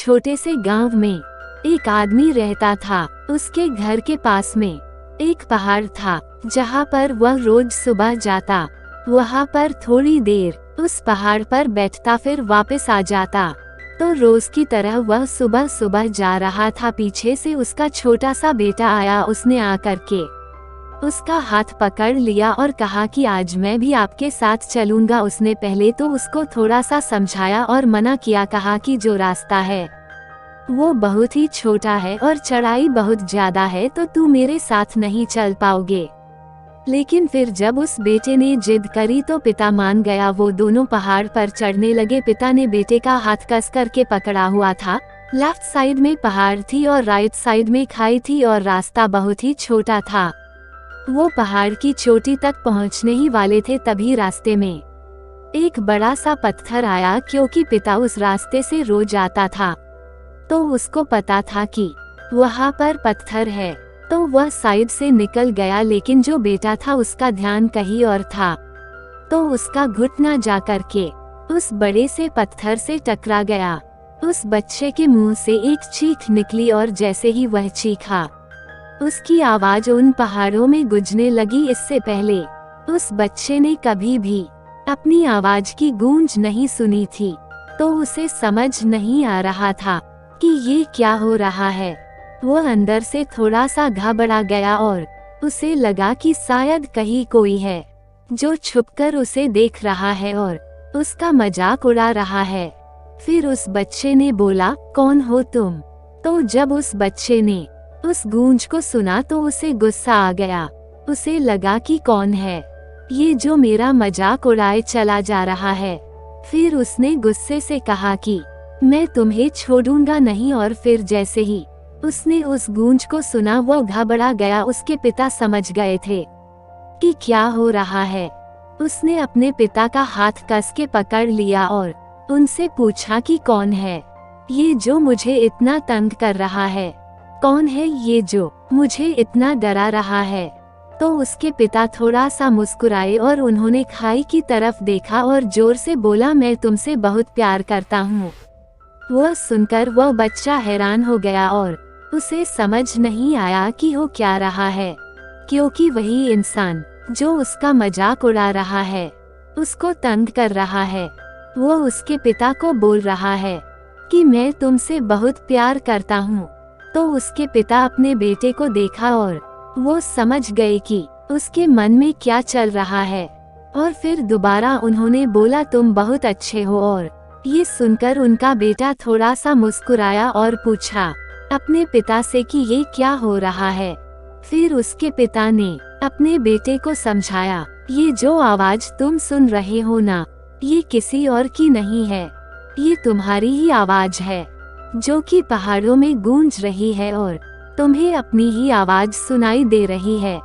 छोटे से गांव में एक आदमी रहता था। उसके घर के पास में एक पहाड़ था जहां पर वह रोज सुबह जाता। वहां पर थोड़ी देर उस पहाड़ पर बैठता फिर वापस आ जाता। तो रोज की तरह वह सुबह सुबह जा रहा था। पीछे से उसका छोटा सा बेटा आया। उसने आकर के उसका हाथ पकड़ लिया और कहा कि आज मैं भी आपके साथ चलूंगा। उसने पहले तो उसको थोड़ा सा समझाया और मना किया, कहा कि जो रास्ता है वो बहुत ही छोटा है और चढ़ाई बहुत ज्यादा है, तो तू मेरे साथ नहीं चल पाओगे। लेकिन फिर जब उस बेटे ने जिद करी तो पिता मान गया। वो दोनों पहाड़ पर चढ़ने लगे। पिता ने बेटे का हाथ कस करके पकड़ा हुआ था। लेफ्ट साइड में पहाड़ थी और राइट साइड में खाई थी और रास्ता बहुत ही छोटा था। वो पहाड़ की चोटी तक पहुंचने ही वाले थे, तभी रास्ते में एक बड़ा सा पत्थर आया। क्योंकि पिता उस रास्ते से रोज आता था तो उसको पता था कि वहाँ पर पत्थर है, तो वह साइड से निकल गया। लेकिन जो बेटा था उसका ध्यान कहीं और था, तो उसका घुटना जा करके उस बड़े से पत्थर से टकरा गया। उस बच्चे के मुंह से एक चीख निकली और जैसे ही वह चीखा, उसकी आवाज उन पहाड़ों में गूंजने लगी। इससे पहले उस बच्चे ने कभी भी अपनी आवाज की गूंज नहीं सुनी थी, तो उसे समझ नहीं आ रहा था कि ये क्या हो रहा है। वो अंदर से थोड़ा सा घबरा गया और उसे लगा कि शायद कहीं कोई है जो छुपकर उसे देख रहा है और उसका मजाक उड़ा रहा है। फिर उस बच्चे ने बोला, कौन हो तुम? तो जब उस बच्चे ने उस गूंज को सुना तो उसे गुस्सा आ गया। उसे लगा कि कौन है ये जो मेरा मजाक उड़ाए चला जा रहा है। फिर उसने गुस्से से कहा कि मैं तुम्हें छोड़ूंगा नहीं। और फिर जैसे ही उसने उस गूंज को सुना वो घबरा गया। उसके पिता समझ गए थे कि क्या हो रहा है। उसने अपने पिता का हाथ कस के पकड़ लिया और उनसे पूछा कि कौन है ये जो मुझे इतना तंग कर रहा है? कौन है ये जो मुझे इतना डरा रहा है? तो उसके पिता थोड़ा सा मुस्कुराए और उन्होंने खाई की तरफ देखा और जोर से बोला, मैं तुमसे बहुत प्यार करता हूँ। वह सुनकर वह बच्चा हैरान हो गया और उसे समझ नहीं आया कि हो क्या रहा है, क्योंकि वही इंसान जो उसका मजाक उड़ा रहा है, उसको तंग कर रहा है, वो उसके पिता को बोल रहा है कि मैं तुमसे बहुत प्यार करता हूँ। तो उसके पिता अपने बेटे को देखा और वो समझ गए कि उसके मन में क्या चल रहा है। और फिर दोबारा उन्होंने बोला, तुम बहुत अच्छे हो। और ये सुनकर उनका बेटा थोड़ा सा मुस्कुराया और पूछा अपने पिता से कि ये क्या हो रहा है। फिर उसके पिता ने अपने बेटे को समझाया, ये जो आवाज तुम सुन रहे हो ना, ये किसी और की नहीं है, ये तुम्हारी ही आवाज है जो कि पहाड़ों में गूंज रही है और तुम्हें अपनी ही आवाज सुनाई दे रही है।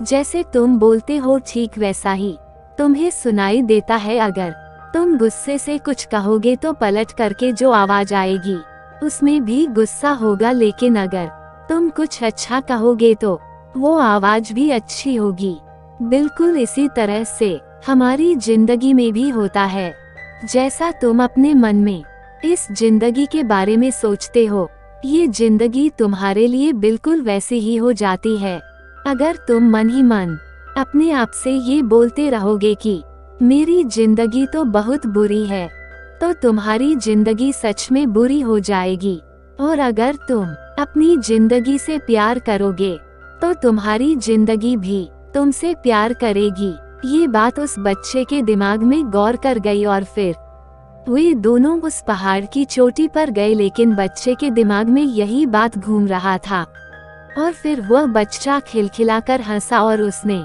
जैसे तुम बोलते हो ठीक वैसा ही तुम्हें सुनाई देता है। अगर तुम गुस्से से कुछ कहोगे तो पलट करके जो आवाज आएगी उसमें भी गुस्सा होगा, लेकिन अगर तुम कुछ अच्छा कहोगे तो वो आवाज भी अच्छी होगी। बिल्कुल इसी तरह से हमारी जिंदगी में भी होता है। जैसा तुम अपने मन में इस जिंदगी के बारे में सोचते हो, ये जिंदगी तुम्हारे लिए बिल्कुल वैसी ही हो जाती है। अगर तुम मन ही मन अपने आप से ये बोलते रहोगे कि मेरी जिंदगी तो बहुत बुरी है, तो तुम्हारी जिंदगी सच में बुरी हो जाएगी। और अगर तुम अपनी जिंदगी से प्यार करोगे तो तुम्हारी जिंदगी भी तुमसे प्यार करेगी। ये बात उस बच्चे के दिमाग में गौर कर गई और फिर वे दोनों उस पहाड़ की चोटी पर गए। लेकिन बच्चे के दिमाग में यही बात घूम रहा था। और फिर वह बच्चा खिलखिलाकर हंसा और उसने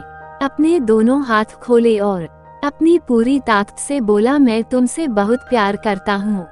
अपने दोनों हाथ खोले और अपनी पूरी ताकत से बोला, मैं तुमसे बहुत प्यार करता हूँ।